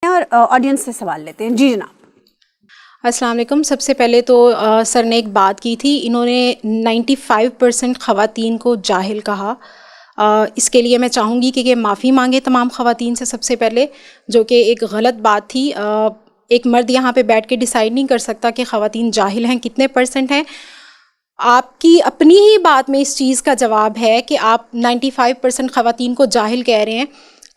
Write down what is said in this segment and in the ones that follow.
اور آڈینس سے سوال لیتے ہیں. جی جناب. السلام علیکم. سب سے پہلے تو سر نے ایک بات کی تھی, انہوں نے 95% خواتین کو جاہل کہا. اس کے لیے میں چاہوں گی کہ معافی مانگے تمام خواتین سے سب سے پہلے, جو کہ ایک غلط بات تھی. ایک مرد یہاں پہ بیٹھ کے ڈیسائیڈ نہیں کر سکتا کہ خواتین جاہل ہیں کتنے % ہیں. آپ کی اپنی ہی بات میں اس چیز کا جواب ہے کہ آپ 95% خواتین کو جاہل کہہ رہے ہیں.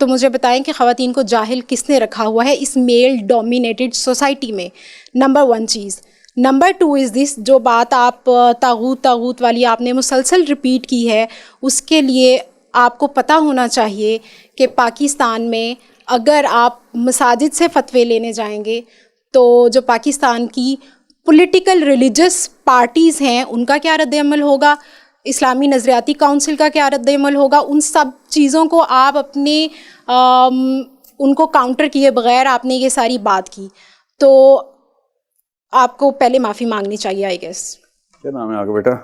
تو مجھے بتائیں کہ خواتین کو جاہل کس نے رکھا ہوا ہے اس میل ڈومینیٹڈ سوسائٹی میں. نمبر 1 چیز. نمبر 2 از دس, جو بات آپ طاغوت والی آپ نے مسلسل ریپیٹ کی ہے, اس کے لیے آپ کو پتہ ہونا چاہیے کہ پاکستان میں اگر آپ مساجد سے فتوے لینے جائیں گے تو جو پاکستان کی پولیٹیکل ریلیجس پارٹیز ہیں ان کا کیا رد عمل ہوگا, اسلامی نظریاتی کونسل کا کیا رد عمل ہوگا, ان سب چیزوں کو آپ اپنے ان کو کاؤنٹر کیے بغیر آپ نے یہ ساری بات کی. تو آپ کو پہلے معافی مانگنی چاہیے آئی گیس. کیا نام ہے آپ کا بیٹا؟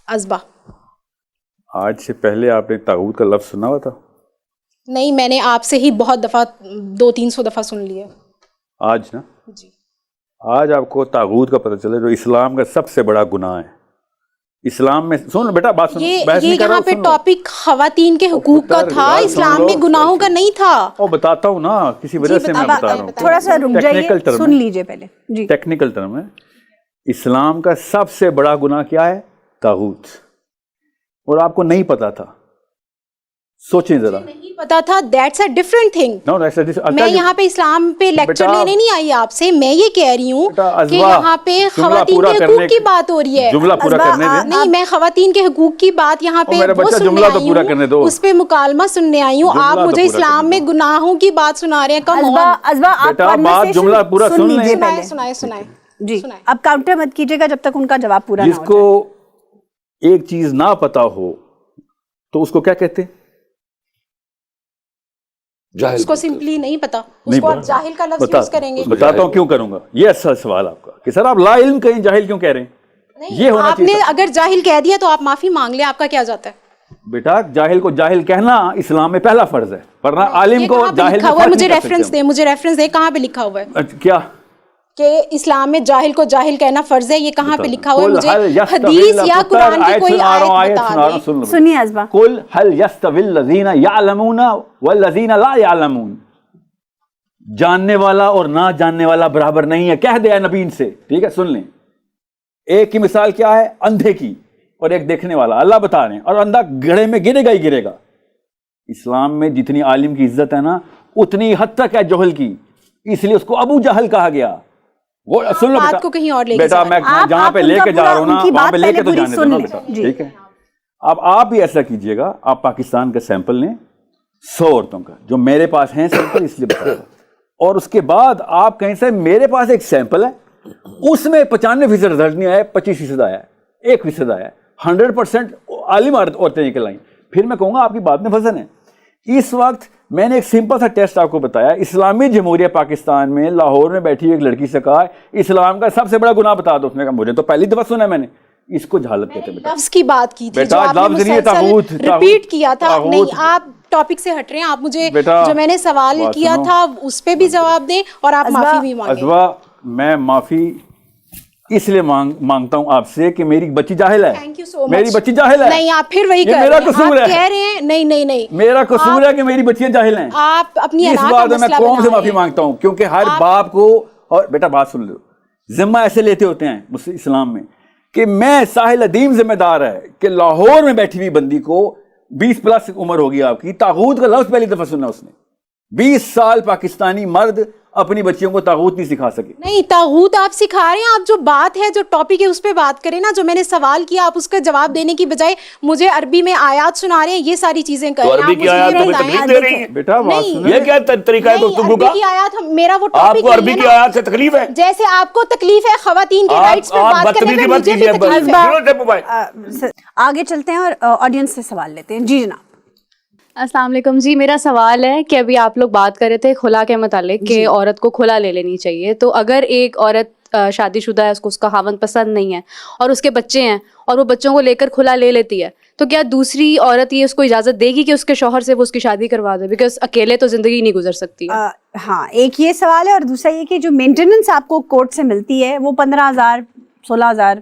ازبا. آج سے پہلے آپ نے طاغوت کا لفظ سنا ہوا تھا؟ نہیں, میں نے آپ سے ہی بہت دفعہ 200-300 دفعہ سن لیا. آج نا جی. آج آپ کو طاغوت کا پتہ چلے جو اسلام کا سب سے بڑا گناہ ہے. اسلام میں سن بیٹا بات سن, یہ یہاں پہ ٹاپک خواتین کے حقوق کا تھا, اسلام میں گناہوں کا نہیں تھا. اور بتاتا ہوں نا, کسی وجہ سے میں بتا رہا ہوں. تھوڑا سا رک جائیے, سن لیجئے پہلے. جی. ٹیکنیکل ٹرم ہے. اسلام کا سب سے بڑا گناہ کیا ہے؟ طاغوت. اور آپ کو نہیں پتا تھا. سوچیں ذرا. نہیں پتا تھا, دیٹس اے ڈفرنٹ تھنگ. میں یہاں پہ اسلام پہ لیکچر لینے نہیں آئی آپ سے, میں یہ کہہ رہی ہوں کہ یہاں پہ خواتین کے حقوق کی بات ہو رہی ہے. جملہ پورا کرنے دیں. نہیں, میں خواتین کے حقوق کی بات یہاں پہ وہ سننے آئی ہوں, اس پہ مکالمہ سننے آئی ہوں. آپ مجھے اسلام میں گناہوں کی بات سنا رہے ہیں. کم ازبا آپ جملہ پورا سن لیں. سنائیں. جی, اب کاؤنٹر مت کیجیے گا جب تک ان کا جواب پورا نہ ہو جائے. جس کو ایک چیز نہ پتا ہو تو اس کو کیا کہتے ہیں؟ اس کو سمپلی نہیں پتا, اس کو آپ جاہل کا لفظ یوز کریں گے. بتاتا ہوں کیوں کروں گا. یہ اصل سوال آپ کا کہ سر آپ لا علم کہیں جاہل کیوں کہہ رہے ہیں. یہ ہونا آپ نے اگر جاہل کہہ دیا تو آپ معافی مانگ لیں, آپ کا کیا جاتا ہے؟ بیٹا جاہل کو جاہل کہنا اسلام میں پہلا فرض ہے, ورنہ عالم کو جاہل میں مجھے ریفرنس دے, کہاں پہ لکھا ہوا ہے کیا کہ اسلام میں جاہل کو جاہل کہنا فرض ہے؟ یہ کہاں پہ لکھا ہوا ہے؟ مجھے حدیث یا قرآن کی کوئی آیت بتا دیں. سنیے ازبا. قل هل يستوي الذين يعلمون والذين لا يعلمون. جاننے والا اور نہ جاننے والا برابر نہیں ہے, کہہ دیا نبی سے. ٹھیک ہے, سن لیں. ایک کی مثال کیا ہے؟ اندھے کی, اور ایک دیکھنے والا. اللہ بتا رہے ہیں, اور اندھا گڑھے میں گرے گا ہی گرے گا. اسلام میں جتنی عالم کی عزت ہے نا اتنی حد تک ہے جہل کی, اس لیے اس کو ابو جہل کہا گیا. وہ سن لو بات کو کہیں اور لے کے بیٹا, میں جہاں پہ لے کے جا رہا ہوں نا وہاں پہ لے کے تو جانے دو نا بیٹا. ٹھیک ہے, اب آپ بھی ایسا کیجئے گا, آپ پاکستان کا سیمپل لیں 100 عورتوں کا جو میرے پاس ہیں سیمپل, اس لیے بتا رہا ہوں, اور اس کے بعد آپ کہیں سے میرے پاس ایک سیمپل ہے اس میں 95% رزلٹ نہیں آیا, 25% آیا ہے, 1% آیا ہے, 100% عالم عورتیں نکل آئیں. پھر میں کہوں گا آپ کی بات میں وزن ہے. اس وقت میں نے ایک سمپل سا ٹیسٹ آپ کو بتایا. اسلامی جمہوریہ پاکستان میں لاہور میں بیٹھی ایک لڑکی سے کہا اسلام کا سب سے بڑا گناہ بتا دو. اس نے کہا مجھے تو پہلی دفعہ سنا ہے میں نے. اس کو جہالت کہتے ہیں. لفظ کی بات کی تھی جو آپ نے مسلسل ریپیٹ کیا تھا. نہیں, آپ ٹاپک سے ہٹ رہے ہیں. آپ مجھے جو میں نے سوال کیا تھا اس پہ بھی جواب دیں اور آپ معافی بھی مانگیں. ازوا, میں معافی اس لیے مانگتا ہوں آپ سے کہ میری بچی جاہل ہے. میری بچی جاہل ہے. نہیں, آپ پھر وہی کہہ رہے ہیں. آپ کہہ رہے ہیں نہیں, میرا قصور ہے کہ میری بچیاں جاہل ہیں. آپ اپنی اس بات میں قوم سے معافی مانگتا ہوں, کیونکہ ہر باپ کو, اور بیٹا بات سن لو, ذمہ ایسے لیتے ہوتے ہیں اسلام میں کہ میں ساحل ادیم ذمہ دار ہے کہ لاہور میں بیٹھی ہوئی بندی کو 20+ عمر ہوگی آپ کی, طاغوت کا لفظ پہلی دفعہ سنا اس نے. 20 سال پاکستانی مرد اپنی بچیوں کو طاغوت نہیں سکھا سکے. نہیں, طاغوت آپ سکھا رہے ہیں. آپ جو بات ہے, جو ٹاپک ہے, اس پہ بات کریں نا. جو میں نے سوال کیا آپ اس کا جواب دینے کی بجائے مجھے عربی میں آیات سنا رہے ہیں, یہ ساری چیزیں کر رہے ہیں. عربی کی آیات تمہیں تکلیف دے رہی ہیں بیٹا, یہ کیا طریقہ ہے گفتگو کا؟ عربی کی آیات, میرا وہ آپ ٹاپک کو عربی کی آیات سے تکلیف ہے جیسے آپ کو تکلیف ہے خواتین کے رائٹس پہ بات کرنے میں, مجھے بھی تکلیف ہے. آگے چلتے ہیں اور آڈینس سے سوال لیتے ہیں. جی جناب. السلام علیکم جی. میرا سوال ہے کہ ابھی آپ لوگ بات کر رہے تھے خلا کے متعلق کہ عورت کو کھلا لے لینی چاہیے. تو اگر ایک عورت شادی شدہ ہے, اس کو اس کا خاوند پسند نہیں ہے اور اس کے بچے ہیں اور وہ بچوں کو لے کر کھلا لے لیتی ہے, تو کیا دوسری عورت یہ اس کو اجازت دے گی کہ اس کے شوہر سے وہ اس کی شادی کروا دے؟ بیکاز اکیلے تو زندگی نہیں گزر سکتی ہے. ہاں ایک یہ سوال ہے، اور دوسرا یہ کہ جو مینٹیننس آپ کو کورٹ سے ملتی ہے وہ 15,000 16,000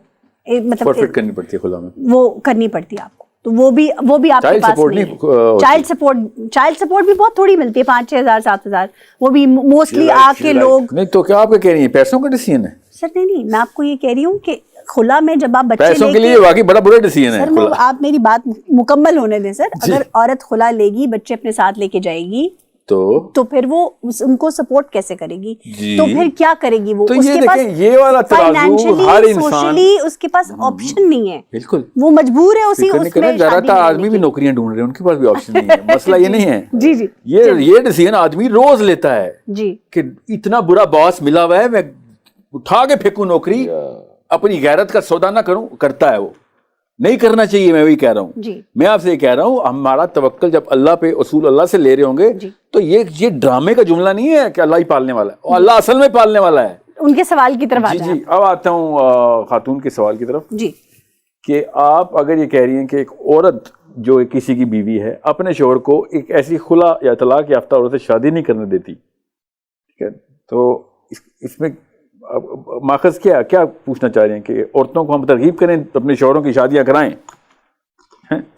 مطلب کرنی پڑتی ہے کھلا میں، وہ کرنی پڑتی ہے آپ کو، تو وہ بھی آپ کے پاس نہیں ہے. چائلڈ سپورٹ بھی بہت تھوڑی ملتی ہے، 5-6,000 7,000، وہ بھی موسٹلی آ کے لوگ. نہیں تو کیا آپ کہہ رہی ہیں پیسوں کا ڈیسیژن ہے؟ سر نہیں میں آپ کو یہ کہہ رہی ہوں کہ کھلا میں جب آپ بچے پیسوں کے لیے واقعی بڑا برا ڈیسیژن ہے. سر آپ میری بات مکمل ہونے دیں سر. اگر عورت کھلا لے گی، بچے اپنے ساتھ لے کے جائے گی تو پھر وہ ان کو سپورٹ کیسے کرے گی؟ تو پھر کیا کرے گی وہ؟ اس کے پاس یہ والا فائنینشلی سوشلی اس کے پاس آپشن نہیں ہے. بالکل وہ مجبور ہے اسی اس میں. زیادہ تر آدمی بھی نوکریاں ڈھونڈ رہے ہیں، ان کے پاس بھی آپشن نہیں ہے. مسئلہ یہ نہیں ہے. جی جی یہ ڈیسیژن آدمی روز لیتا ہے جی کہ اتنا برا باس ملا ہوا ہے، میں اٹھا کے پھینکوں نوکری، اپنی غیرت کا سودا نہ کروں. کرتا ہے وہ، نہیں کرنا چاہیے. میں وہی کہہ رہا ہوں. میں آپ سے یہ کہہ رہا ہوں ہمارا توکل جب اللہ پہ اصول اللہ سے لے رہے ہوں گے تو یہ ڈرامے کا جملہ نہیں ہے کہ اللہ ہی پالنے والا ہے، اور اللہ اصل میں پالنے والا ہے. ان کے سوال کی طرف جی اب آتا ہوں خاتون کے سوال کی طرف. جی کہ آپ اگر یہ کہہ رہی ہیں کہ ایک عورت جو کسی کی بیوی ہے اپنے شوہر کو ایک ایسی خلا یا طلاق یافتہ عورت سے شادی نہیں کرنے دیتی، ٹھیک ہے، تو اس میں ماخذ کیا پوچھنا چاہ رہے ہیں کہ عورتوں کو ہم ترغیب کریں اپنے شوہروں کی شادیاں کرائیں؟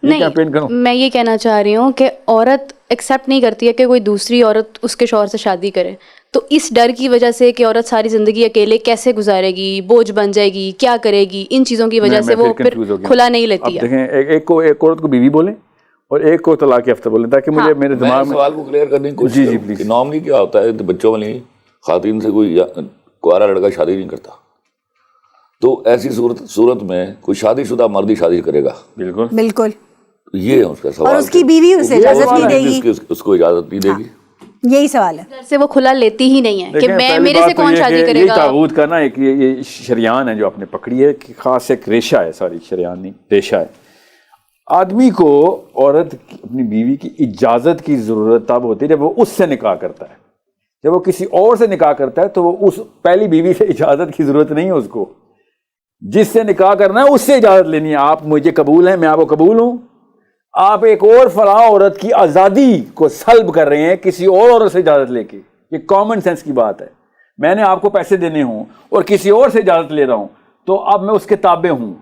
نہیں، میں یہ کہنا چاہ رہی ہوں کہ عورت ایکسیپٹ نہیں کرتی ہے کہ کوئی دوسری عورت اس کے شوہر سے شادی کرے، تو اس ڈر کی وجہ سے کہ عورت ساری زندگی اکیلے کیسے گزارے گی، بوجھ بن جائے گی، کیا کرے گی، ان چیزوں کی وجہ سے وہ پھر کھلا نہیں لیتی ہے. دیکھیں ایک عورت کو بیوی بولیں اور ایک کو طلاق یافتہ بولیں، تاکہ مجھے میرے دماغ میں سوال کو کلیئر کرنے کی کوشش کروں کہ نارملی کیا ہوتا ہے بچوں والی خواتین سے کوئی کوارا لڑکا شادی نہیں کرتا، تو ایسی صورت میں کوئی شادی شدہ مرد ہی شادی کرے گا. بالکل یہ ہے اس کا سوال. اور اس کی بیوی اسے اجازت نہیں دے گی، اس کو اجازت نہیں دے گی. یہی سوال ہے. سے وہ کھلا لیتی ہی نہیں ہے کہ میرے سے کون شادی کرے گا. یہ تاغوت کا نا ایک یہ شریان ہے جو آپ نے پکڑی ہے کہ خاص ایک ریشہ ہے، ساری شریان نہیں ریشہ ہے. آدمی کو عورت اپنی بیوی کی اجازت کی ضرورت تب ہوتی ہے جب وہ اس سے نکاح کرتا ہے. جب وہ کسی اور سے نکاح کرتا ہے تو وہ اس پہلی بیوی سے اجازت کی ضرورت نہیں ہے. اس کو جس سے نکاح کرنا ہے اس سے اجازت لینی ہے. آپ مجھے قبول ہیں، میں آپ کو قبول ہوں. آپ ایک اور فلاں عورت کی آزادی کو سلب کر رہے ہیں کسی اور عورت سے اجازت لے کے. یہ کامن سینس کی بات ہے. میں نے آپ کو پیسے دینے ہوں اور کسی اور سے اجازت لے رہا ہوں تو اب میں اس کے تابع ہوں.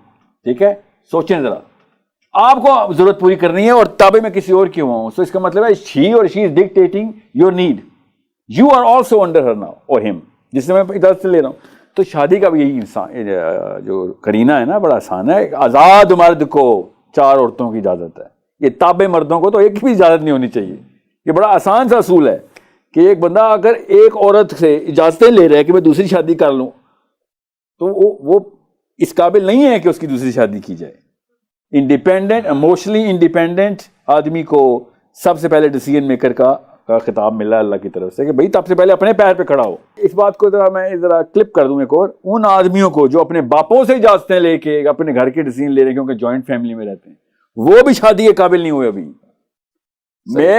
ٹھیک ہے، سوچیں ذرا. آپ کو ضرورت پوری کرنی ہے اور تابع میں کسی اور کی ہوں. سو اس کا مطلب ہے she or she is dictating your need. You are also under her now or him, جس سے میں اجازت لے رہا ہوں. تو شادی کا بھی یہی انسان جو کرینہ ہے نا بڑا آسان ہے. آزاد مرد کو 4 عورتوں کی اجازت ہے. یہ تابع مردوں کو تو ایک بھی اجازت نہیں ہونی چاہیے. یہ بڑا آسان سا اصول ہے کہ ایک بندہ اگر ایک عورت سے اجازتیں لے رہا ہے کہ میں دوسری شادی کر لوں تو وہ اس قابل نہیں ہے کہ اس کی دوسری شادی کی جائے. انڈیپینڈنٹ، ایموشنلی انڈیپینڈنٹ آدمی کو سب سے پہلے ڈیسیژن میکر کا خطاب ملا اللہ کی طرف سے کہ بھائی سب سے پہلے اپنے پیر پہ کھڑا ہو. اس بات کو میں کلپ کر دوں ایک اور. ان آدمیوں کو جو اپنے باپوں سے اجازتیں لے کے اپنے گھر کے ڈیسیژن لے رہے ہیں کیونکہ جوائنٹ فیملی میں رہتے ہیں، وہ بھی شادی کے قابل نہیں ہوئے ابھی.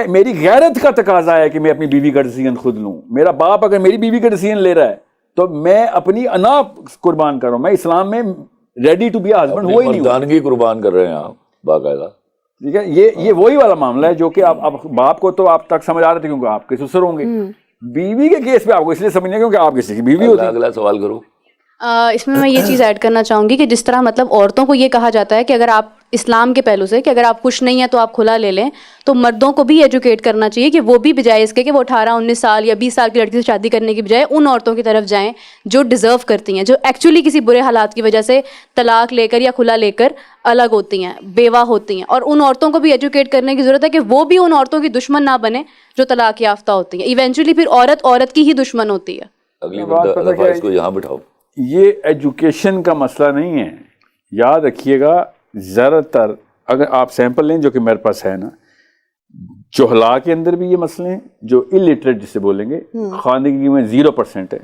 میری غیرت کا تقاضا ہے کہ میں اپنی بیوی کا ڈیسیژن خود لوں. میرا باپ اگر میری بیوی کا ڈیسیژن لے رہا ہے تو میں اپنی انا قربان کر رہا ہوں. میں اسلام میں ریڈی ٹو بی ہسبینڈ وہی نہیں ہوں. مردانگی قربان کر رہے ہیں آپ باقاعدہ. ٹھیک ہے، یہ وہی والا معاملہ ہے جو کہ آپ باپ کو تو آپ تک سمجھ آ رہے تھے کیونکہ آپ کے سسر ہوں گے. بیوی کے کیس پہ آپ کو اس لیے سمجھنا کیونکہ آپ کسی کی بیوی ہوتی ہے. اگلا سوال کرو. اس میں یہ چیز ایڈ کرنا چاہوں گی کہ جس طرح مطلب عورتوں کو یہ کہا جاتا ہے کہ اگر آپ اسلام کے پہلو سے کہ اگر آپ خوش نہیں ہیں تو آپ کھلا لے لیں، تو مردوں کو بھی ایجوکیٹ کرنا چاہیے کہ وہ بھی بجائے اس کے کہ وہ 18-19 سال یا 20 سال کی لڑکی سے شادی کرنے کی بجائے ان عورتوں کی طرف جائیں جو ڈیزرو کرتی ہیں، جو ایکچولی کسی برے حالات کی وجہ سے طلاق لے کر یا کھلا لے کر الگ ہوتی ہیں، بیوہ ہوتی ہیں. اور ان عورتوں کو بھی ایجوکیٹ کرنے کی ضرورت ہے کہ وہ بھی ان عورتوں کی دشمن نہ بنے جو طلاق یافتہ ہوتی ہیں. ایونچولی پھر عورت کی ہی دشمن ہوتی ہے. اگلی بات اس کو یہاں بٹھاؤ. یہ ایجوکیشن کا مسئلہ نہیں ہے. یاد رکھیے گا زیادہ تر اگر آپ سیمپل لیں جو کہ میرے پاس ہے نا، جہلا کے اندر بھی یہ مسئلے ہیں جو الٹریٹ جسے بولیں گے، خواندگی میں 0% ہے،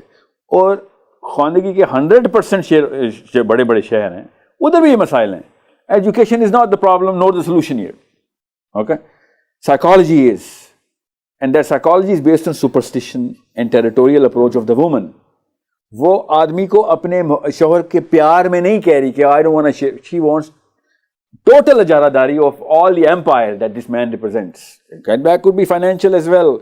اور خواندگی کے 100% شہر بڑے بڑے شہر ہیں ادھر بھی یہ مسائل ہیں. Education is not the problem nor the solution here. Okay, psychology is, and that psychology is based on superstition and territorial approach of the woman. وہ آدمی کو اپنے شوہر کے پیار میں نہیں کہہ رہی کہ I don't want, she wants total ijaradari of all the empire that this man represents. And that could be financial as well.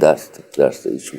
that's the issue.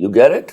You get it?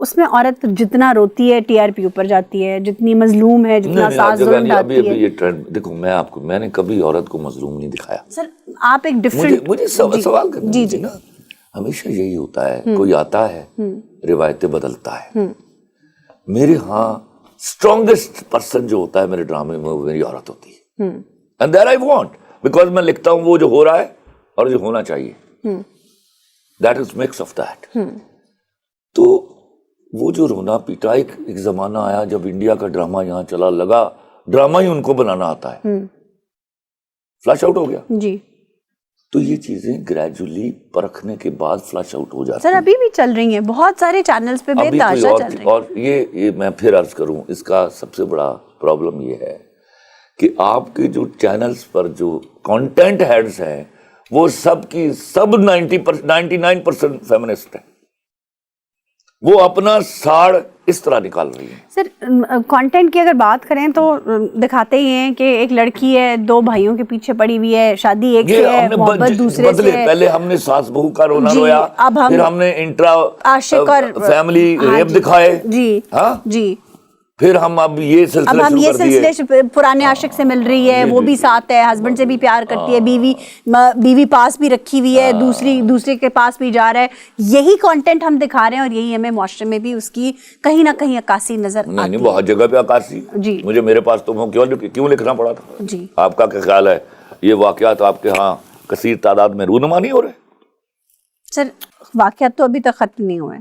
اس میں عورت جتنا روتی ہے ٹی آر پی اوپر جاتی ہے, جتنی مظلوم ہے, جتنا ساز ظلم ڈالتی ہے. ابھی یہ ٹرینڈ دیکھو, میں نے کبھی عورت کو مظلوم نہیں دکھایا. سر آپ ایک ڈفرینٹ, مجھے سوال کرنا جی نا, ہمیشہ یہی ہوتا ہے, کوئی آتا ہے روایتیں بدلتا ہے. میرے ہاں اسٹرانگسٹ پرسن جو ہوتا ہے میرے ڈرامے میں وہ میری عورت ہوتی ہے. And that I want, because میں لکھتا ہوں وہ جو ہو رہا ہے اور جو ہونا چاہیے, that is mix of that. تو وہ جو رونا پیٹا, ایک زمانہ آیا جب انڈیا کا ڈرامہ یہاں چلا, لگا ڈرامہ ہی ان کو بنانا آتا ہے, فلش آؤٹ ہو گیا جی. تو یہ چیزیں گریجولی پرکھنے کے بعد فلش آؤٹ ہو جاتی سر ابھی بھی چل رہی ہیں بہت سارے چینلز پہ بے تحاشا چل رہی ہیں. اور یہ میں پھر عرض کروں, اس کا سب سے بڑا پرابلم یہ ہے کہ آپ کے جو چینلز پر جو کانٹینٹ ہیڈز ہیں وہ سب کی سب 99% فیمنسٹ ہیں. وہ اپنا ساڑ اس طرح نکال رہی ہیں. سر کانٹینٹ کی اگر بات کریں تو دکھاتے ہی ہیں کہ ایک لڑکی ہے, 2 بھائیوں کے پیچھے پڑی ہوئی ہے, شادی ایک سے ہے, محبت دوسرے سے ہے. پہلے ہم نے ساس بہو کا رونا رویا, پھر ہم نے انٹرا عاشق اور فیملی ریپ دکھائے. جی جی. پھر ہم اب یہ سلسلے پرانے عاشق سے مل رہی ہے, وہ بھی ساتھ ہے, ہسبینڈ سے بھی پیار کرتی ہے, بیوی پاس بھی رکھی ہوئی ہے, دوسرے کے پاس بھی جا رہا ہے. یہی کانٹینٹ ہم دکھا رہے ہیں اور یہی ہمیں معاشرے میں بھی اس کی کہیں نہ کہیں عکاسی نظر آتی ہے. نہیں, بہت جگہ پہ عکاسی. جی مجھے میرے پاس تو کیوں لکھنا پڑا تھا. جی آپ کا کیا خیال ہے, یہ واقعات آپ کے ہاں کثیر تعداد میں رونما نہیں ہو رہے؟ سر واقعات تو ابھی تک ختم نہیں ہوئے.